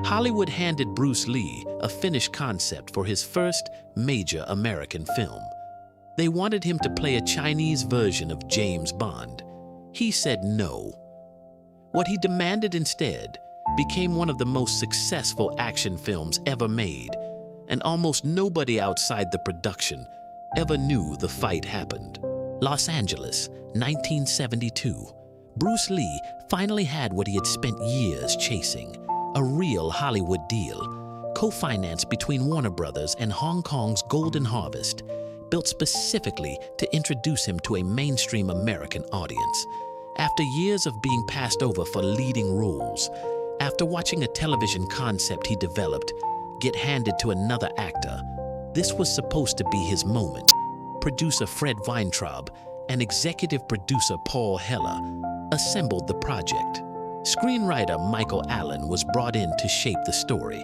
Hollywood handed Bruce Lee a finished concept for his first major American film. They wanted him to play a Chinese version of James Bond. He said no. What he demanded instead became one of the most successful action films ever made, and almost nobody outside the production ever knew the fight happened. Los Angeles, 1972. Bruce Lee finally had what he had spent years chasing, a real Hollywood deal, co-financed between Warner Brothers and Hong Kong's Golden Harvest, built specifically to introduce him to a mainstream American audience. After years of being passed over for leading roles, after watching a television concept he developed get handed to another actor, this was supposed to be his moment. Producer Fred Weintraub and executive producer Paul Heller assembled the project. Screenwriter Michael Allin was brought in to shape the story,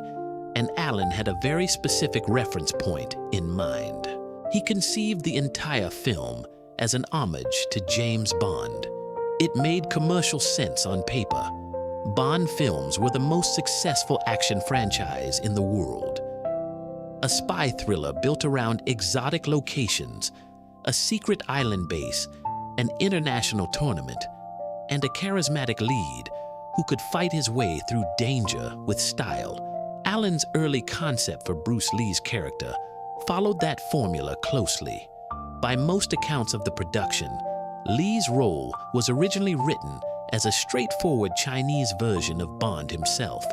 and Allin had a very specific reference point in mind. He conceived the entire film as an homage to James Bond. It made commercial sense on paper. Bond films were the most successful action franchise in the world. A spy thriller built around exotic locations, a secret island base, an international tournament, and a charismatic lead who could fight his way through danger with style. Allin's early concept for Bruce Lee's character followed that formula closely. By most accounts of the production, Lee's role was originally written as a straightforward Chinese version of Bond himself,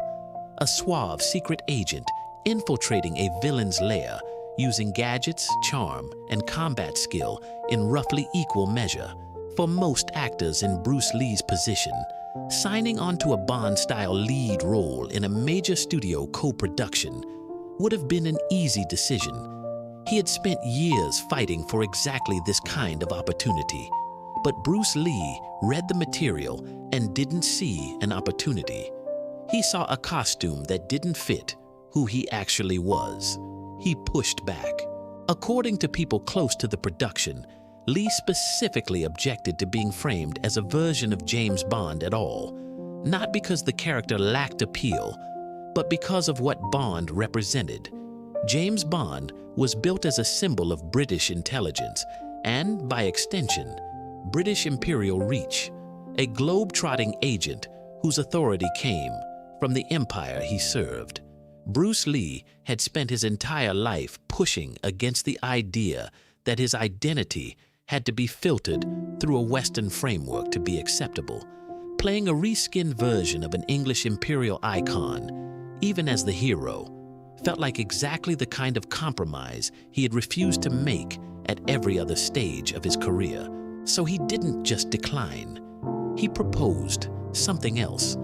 a suave secret agent infiltrating a villain's lair using gadgets, charm, and combat skill in roughly equal measure. For most actors in Bruce Lee's position, signing onto a Bond-style lead role in a major studio co-production would have been an easy decision. He had spent years fighting for exactly this kind of opportunity. But Bruce Lee read the material and didn't see an opportunity. He saw a costume that didn't fit who he actually was. He pushed back. According to people close to the production, Lee specifically objected to being framed as a version of James Bond at all, not because the character lacked appeal, but because of what Bond represented. James Bond was built as a symbol of British intelligence and, by extension, British imperial reach, a globe-trotting agent whose authority came from the empire he served. Bruce Lee had spent his entire life pushing against the idea that his identity had to be filtered through a Western framework to be acceptable. Playing a reskinned version of an English imperial icon, even as the hero, felt like exactly the kind of compromise he had refused to make at every other stage of his career. So he didn't just decline. He proposed something else.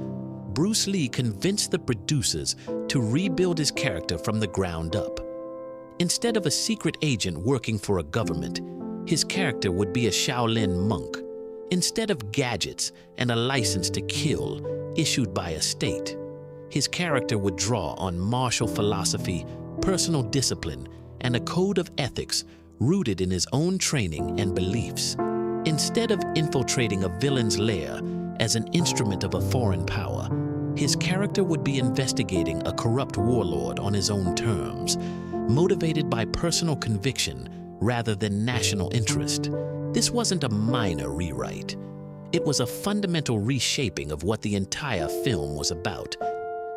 Bruce Lee convinced the producers to rebuild his character from the ground up. Instead of a secret agent working for a government, his character would be a Shaolin monk. Instead of gadgets and a license to kill issued by a state, his character would draw on martial philosophy, personal discipline, and a code of ethics rooted in his own training and beliefs. Instead of infiltrating a villain's lair as an instrument of a foreign power, his character would be investigating a corrupt warlord on his own terms, motivated by personal conviction rather than national interest. This wasn't a minor rewrite. It was a fundamental reshaping of what the entire film was about,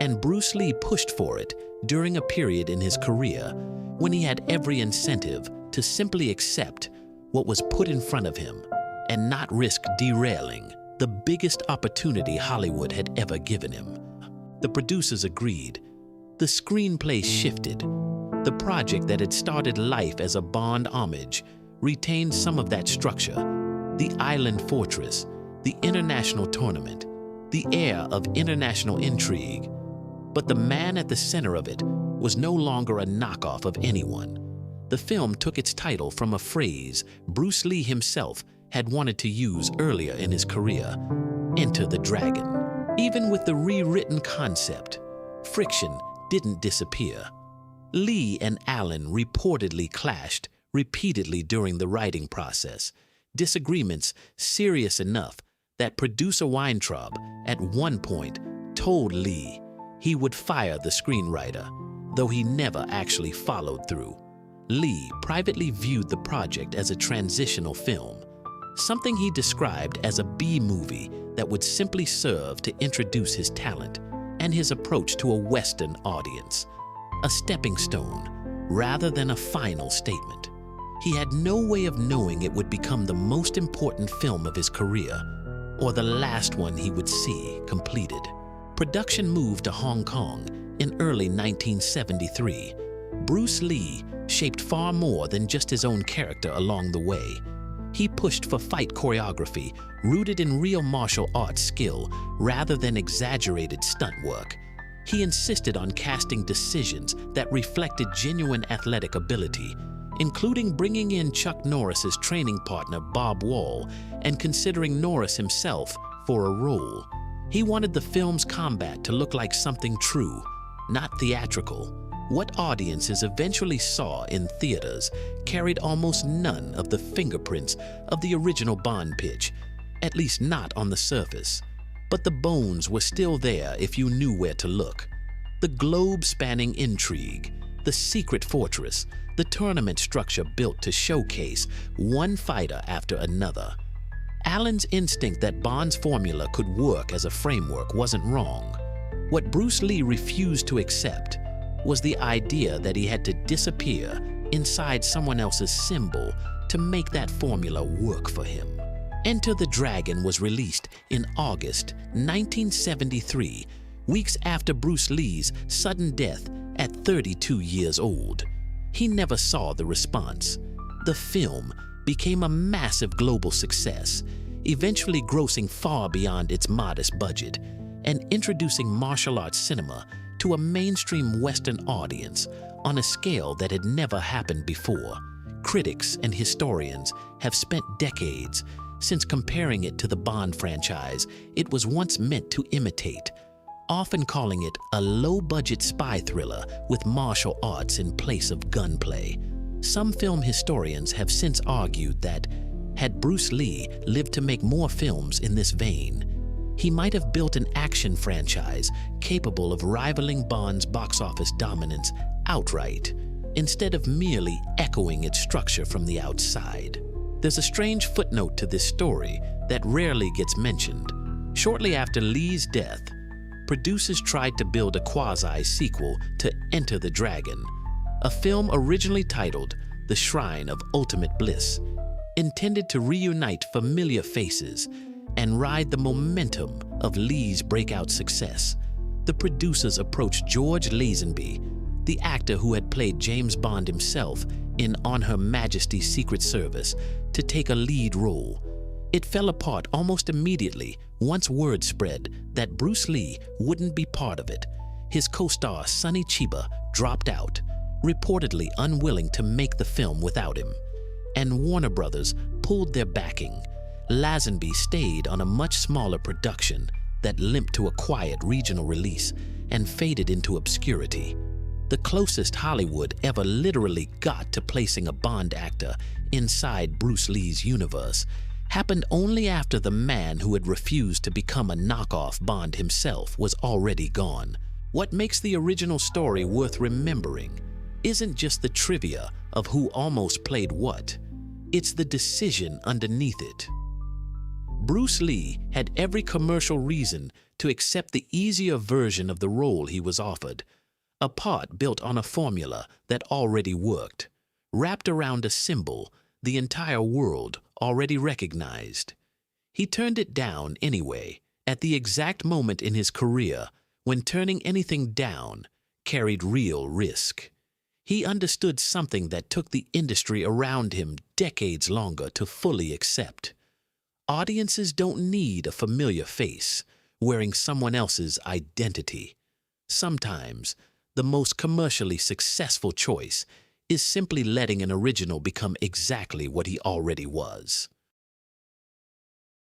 and Bruce Lee pushed for it during a period in his career when he had every incentive to simply accept what was put in front of him and not risk derailing the biggest opportunity Hollywood had ever given him. The producers agreed. The screenplay shifted. The project that had started life as a Bond homage retained some of that structure: the island fortress, the international tournament, the air of international intrigue. But the man at the center of it was no longer a knockoff of anyone. The film took its title from a phrase Bruce Lee himself had wanted to use earlier in his career: "Enter the Dragon." Even with the rewritten concept, friction didn't disappear. Lee and Allin reportedly clashed repeatedly during the writing process, disagreements serious enough that producer Weintraub at one point told Lee, He would fire the screenwriter, though he never actually followed through. Lee privately viewed the project as a transitional film, something he described as a B-movie that would simply serve to introduce his talent and his approach to a Western audience, a stepping stone rather than a final statement. He had no way of knowing it would become the most important film of his career, or the last one he would see completed. Production moved to Hong Kong in early 1973. Bruce Lee shaped far more than just his own character along the way. He pushed for fight choreography rooted in real martial arts skill rather than exaggerated stunt work. He insisted on casting decisions that reflected genuine athletic ability, including bringing in Chuck Norris's training partner Bob Wall and considering Norris himself for a role. He wanted the film's combat to look like something true, not theatrical. What audiences eventually saw in theaters carried almost none of the fingerprints of the original Bond pitch, at least not on the surface. But the bones were still there if you knew where to look. The globe-spanning intrigue, the secret fortress, the tournament structure built to showcase one fighter after another. Allin's instinct that Bond's formula could work as a framework wasn't wrong. What Bruce Lee refused to accept was the idea that he had to disappear inside someone else's symbol to make that formula work for him. Enter the Dragon was released in August 1973, weeks after Bruce Lee's sudden death at 32 years old. He never saw the response. The film became a massive global success, eventually grossing far beyond its modest budget and introducing martial arts cinema to a mainstream Western audience on a scale that had never happened before. Critics and historians have spent decades since comparing it to the Bond franchise it was once meant to imitate, often calling it a low-budget spy thriller with martial arts in place of gunplay. Some film historians have since argued that, had Bruce Lee lived to make more films in this vein, he might have built an action franchise capable of rivaling Bond's box office dominance outright, instead of merely echoing its structure from the outside. There's a strange footnote to this story that rarely gets mentioned. Shortly after Lee's death, producers tried to build a quasi-sequel to Enter the Dragon, a film originally titled The Shrine of Ultimate Bliss, intended to reunite familiar faces and ride the momentum of Lee's breakout success. The producers approached George Lazenby, the actor who had played James Bond himself in On Her Majesty's Secret Service, to take a lead role. It fell apart almost immediately once word spread that Bruce Lee wouldn't be part of it. His co-star Sonny Chiba dropped out, reportedly unwilling to make the film without him, and Warner Brothers pulled their backing. Lazenby stayed on a much smaller production that limped to a quiet regional release and faded into obscurity. The closest Hollywood ever literally got to placing a Bond actor inside Bruce Lee's universe happened only after the man who had refused to become a knockoff Bond himself was already gone. What makes the original story worth remembering isn't just the trivia of who almost played what, it's the decision underneath it. Bruce Lee had every commercial reason to accept the easier version of the role he was offered, a part built on a formula that already worked, wrapped around a symbol the entire world already recognized. He turned it down anyway, at the exact moment in his career when turning anything down carried real risk. He understood something that took the industry around him decades longer to fully accept. Audiences don't need a familiar face wearing someone else's identity. Sometimes, the most commercially successful choice is simply letting an original become exactly what he already was.